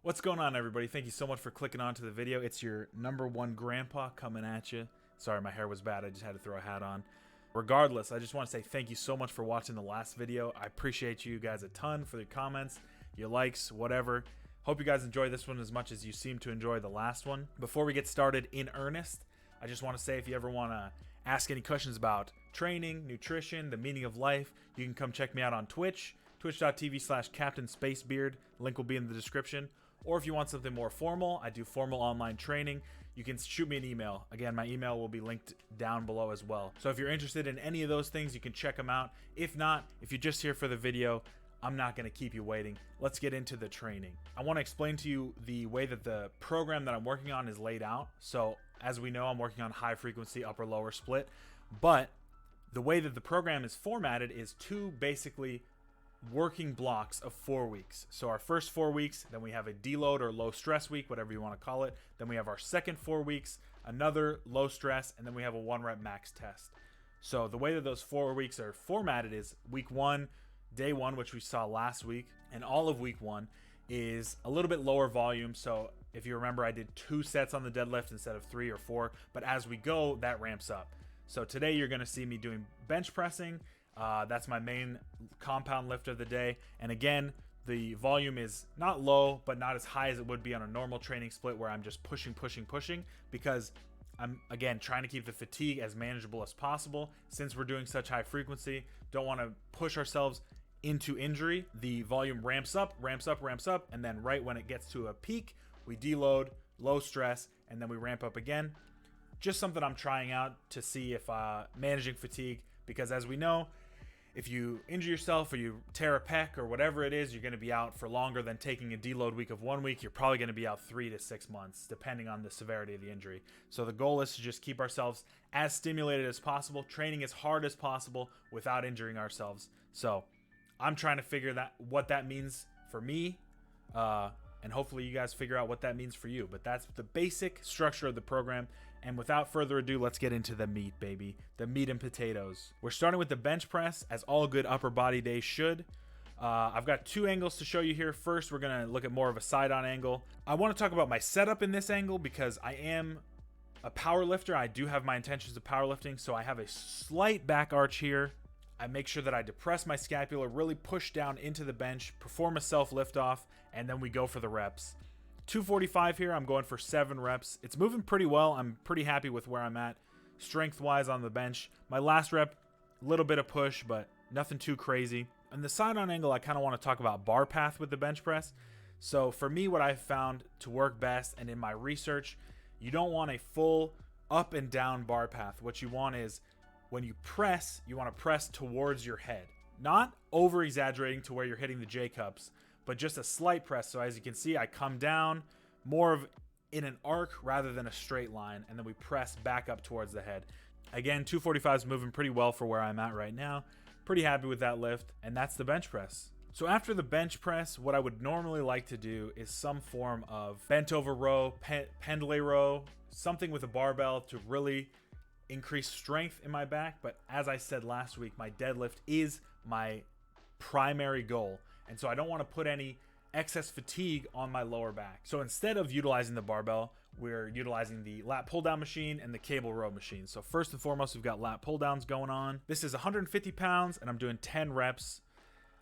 What's going on, everybody? Thank you so much for clicking onto the video. It's your number one grandpa coming at you. Sorry, my hair was bad. I just had to throw a hat on. Regardless, I just want to say thank you so much for watching the last video. I appreciate you guys a ton for your comments, your likes, whatever. Hope you guys enjoy this one as much as you seem to enjoy the last one. Before we get started in earnest, I just want to say if you ever want to ask any questions about training, nutrition, the meaning of life, you can come check me out on Twitch, twitch.tv/CaptainSpaceBeard. Link will be in the description. Or if you want something more formal, I do formal online training. You can shoot me an email. Again, my email will be linked down below as well. So if you're interested in any of those things, you can check them out. If not, if you're just here for the video, I'm not going to keep you waiting. Let's get into the training. I want to explain to you the way that the program that I'm working on is laid out. So as we know, I'm working on high frequency upper-lower split. But the way that the program is formatted is two basically working blocks of 4 weeks. So our first 4 weeks, then we have a deload or low stress week, whatever you want to call it. Then we have our second 4 weeks, another low stress, and then we have a 1 rep max test. So the way that those 4 weeks are formatted is week 1, day 1, which we saw last week, and all of week 1 is a little bit lower volume. So if you remember, I did 2 sets on the deadlift instead of 3 or 4, but as we go, that ramps up. So today you're going to see me doing bench pressing. That's my main compound lift of the day. And again, the volume is not low, but not as high as it would be on a normal training split where I'm just pushing, because I'm, again, trying to keep the fatigue as manageable as possible. Since we're doing such high frequency, don't want to push ourselves into injury. The volume ramps up, and then right when it gets to a peak, we deload, low stress, and then we ramp up again. Just something I'm trying out to see if managing fatigue, because as we know, if you injure yourself or you tear a pec or whatever it is, you're going to be out for longer than taking a deload week of 1 week. You're probably going to be out 3 to 6 months, depending on the severity of the injury. So the goal is to just keep ourselves as stimulated as possible, training as hard as possible without injuring ourselves. So I'm trying to figure what that means for me, and hopefully you guys figure out what that means for you. But that's the basic structure of the program. And without further ado, let's get into the meat, baby. The meat and potatoes. We're starting with the bench press, as all good upper body days should. I've got 2 angles to show you here. First, we're going to look at more of a side-on angle. I want to talk about my setup in this angle because I am a power lifter. I do have my intentions of powerlifting, so I have a slight back arch here. I make sure that I depress my scapula, really push down into the bench, perform a self lift off, and then we go for the reps. 245 here, I'm going for 7 reps. It's moving pretty well. I'm pretty happy with where I'm at strength-wise on the bench. My last rep, a little bit of push, but nothing too crazy. And the side-on angle, I kind of want to talk about bar path with the bench press. So for me, what I've found to work best, and in my research, you don't want a full up and down bar path. What you want is, when you press, you want to press towards your head. Not over-exaggerating to where you're hitting the J-cups, but just a slight press. So as you can see, I come down more of in an arc rather than a straight line, and then we press back up towards the head. Again, 245 is moving pretty well for where I'm at right now. Pretty happy with that lift, and that's the bench press. So after the bench press, what I would normally like to do is some form of bent over row, pendlay row, something with a barbell to really increase strength in my back. But as I said last week, my deadlift is my primary goal. And so I don't want to put any excess fatigue on my lower back. So instead of utilizing the barbell, we're utilizing the lat pull down machine and the cable row machine. So first and foremost, we've got lat pull downs going on. This is 150 pounds and I'm doing 10 reps.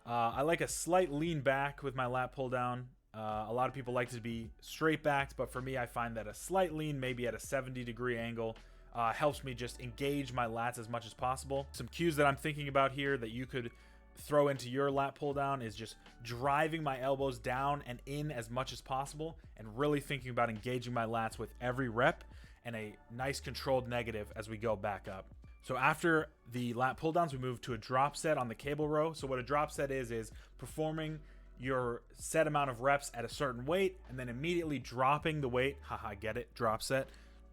I like a slight lean back with my lat pull down. A lot of people like to be straight backed, but for me, I find that a slight lean, maybe at a 70-degree angle, helps me just engage my lats as much as possible. Some cues that I'm thinking about here that you could throw into your lat pull down is just driving my elbows down and in as much as possible and really thinking about engaging my lats with every rep and a nice controlled negative as we go back up. So after the lat pull downs, we move to a drop set on the cable row. So what a drop set is performing your set amount of reps at a certain weight and then immediately dropping the weight, haha, get it, drop set,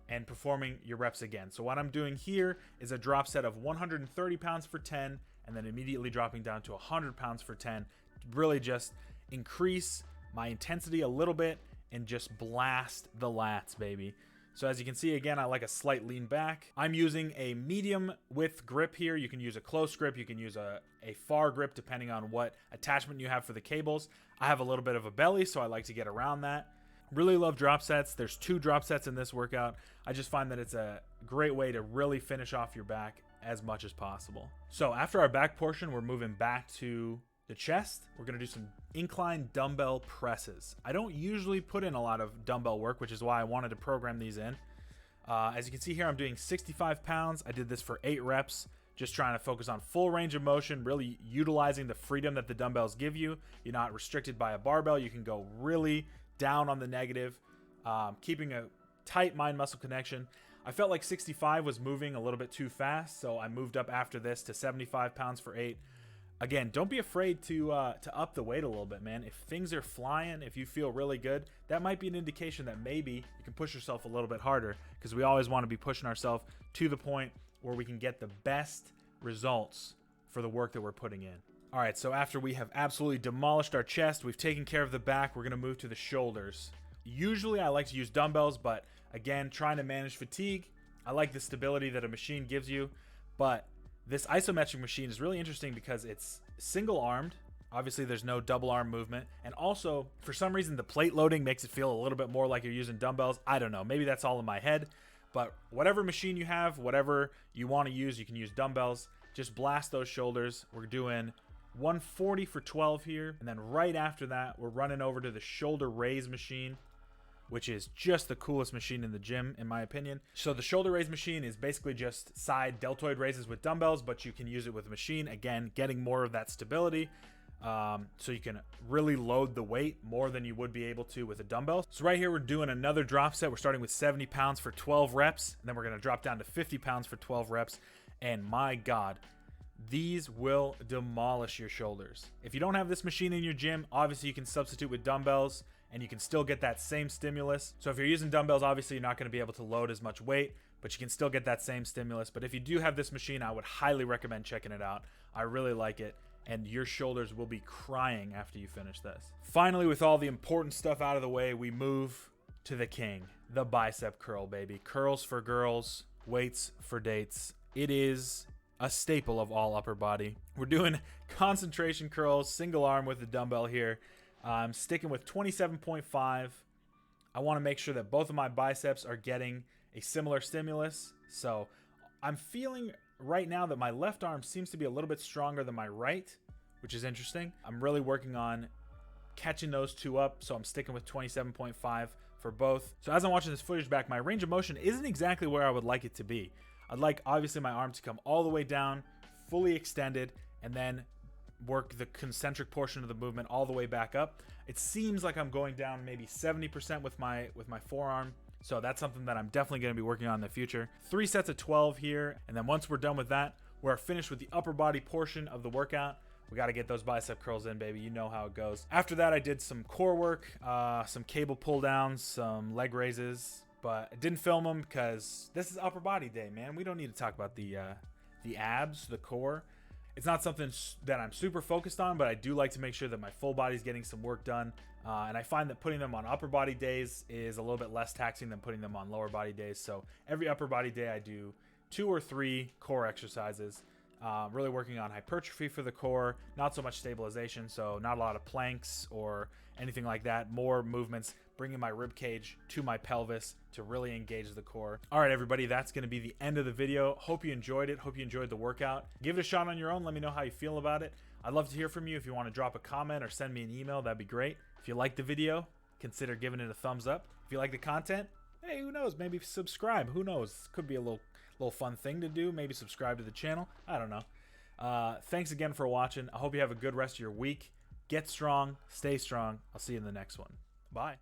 and performing your reps again. So what I'm doing here is a drop set of 130 pounds for 10 and then immediately dropping down to 100 pounds for 10. Really just increase my intensity a little bit and just blast the lats, baby. So as you can see, again, I like a slight lean back. I'm using a medium width grip here. You can use a close grip. You can use a far grip depending on what attachment you have for the cables. I have a little bit of a belly, so I like to get around that. Really love drop sets. There's 2 drop sets in this workout. I just find that it's a great way to really finish off your back as much as possible. So after our back portion, we're moving back to the chest. We're going to do some incline dumbbell presses. I don't usually put in a lot of dumbbell work, which is why I wanted to program these in. As you can see here, I'm doing 65 pounds. I did this for 8 reps, just trying to focus on full range of motion, really utilizing the freedom that the dumbbells give you. You're not restricted by a barbell. You can go really down on the negative, keeping a tight mind-muscle connection. I felt like 65 was moving a little bit too fast, so I moved up after this to 75 pounds for 8. Again, don't be afraid to up the weight a little bit, man. If things are flying, if you feel really good, that might be an indication that maybe you can push yourself a little bit harder, because we always want to be pushing ourselves to the point where we can get the best results for the work that we're putting in. All right, so after we have absolutely demolished our chest, we've taken care of the back, we're going to move to the shoulders. Usually I like to use dumbbells, but again, trying to manage fatigue, I like the stability that a machine gives you, but this isometric machine is really interesting because it's single-armed. Obviously, there's no double arm movement. And also, for some reason, the plate loading makes it feel a little bit more like you're using dumbbells. I don't know. Maybe that's all in my head. But whatever machine you have, whatever you want to use, you can use dumbbells. Just blast those shoulders. We're doing 140 for 12 here. And then right after that, we're running over to the shoulder raise machine, which is just the coolest machine in the gym, in my opinion. So the shoulder raise machine is basically just side deltoid raises with dumbbells, but you can use it with a machine. Again, getting more of that stability. So you can really load the weight more than you would be able to with a dumbbell. So right here, we're doing another drop set. We're starting with 70 pounds for 12 reps. And then we're going to drop down to 50 pounds for 12 reps. And my God, these will demolish your shoulders. If you don't have this machine in your gym, obviously you can substitute with dumbbells and you can still get that same stimulus. So if you're using dumbbells, obviously you're not going to be able to load as much weight, but you can still get that same stimulus. But if you do have this machine, I would highly recommend checking it out. I really like it, and your shoulders will be crying after you finish this. Finally, with all the important stuff out of the way, we move to the king, the bicep curl, baby. Curls for girls, weights for dates. It is a staple of all upper body. We're doing concentration curls, single arm with the dumbbell here. I'm sticking with 27.5. I want to make sure that both of my biceps are getting a similar stimulus. So I'm feeling right now that my left arm seems to be a little bit stronger than my right, which is interesting. I'm really working on catching those two up, so I'm sticking with 27.5 for both. So as I'm watching this footage back, my range of motion isn't exactly where I would like it to be. I'd like, obviously, my arm to come all the way down, fully extended, and then work the concentric portion of the movement all the way back up. It seems like I'm going down maybe 70% with my forearm. So that's something that I'm definitely going to be working on in the future. 3 sets of 12 here. And then once we're done with that, we're finished with the upper body portion of the workout. We got to get those bicep curls in, baby. You know how it goes. After that, I did some core work, some cable pull downs, some leg raises, but I didn't film them because this is upper body day, man. We don't need to talk about the abs, the core. It's not something that I'm super focused on, but I do like to make sure that my full body's getting some work done. And I find that putting them on upper body days is a little bit less taxing than putting them on lower body days. So every upper body day, I do 2 or 3 core exercises. Really working on hypertrophy for the core, not so much stabilization. So not a lot of planks or anything like that. More movements, bringing my rib cage to my pelvis to really engage the core. All right, everybody, that's going to be the end of the video. Hope you enjoyed it. Hope you enjoyed the workout. Give it a shot on your own. Let me know how you feel about it. I'd love to hear from you. If you want to drop a comment or send me an email, that'd be great. If you like the video, consider giving it a thumbs up. If you like the content, hey, who knows? Maybe subscribe. Who knows? Could be a little fun thing to do. Maybe subscribe to the channel. I don't know. Thanks again for watching. I hope you have a good rest of your week. Get strong. Stay strong. I'll see you in the next one. Bye.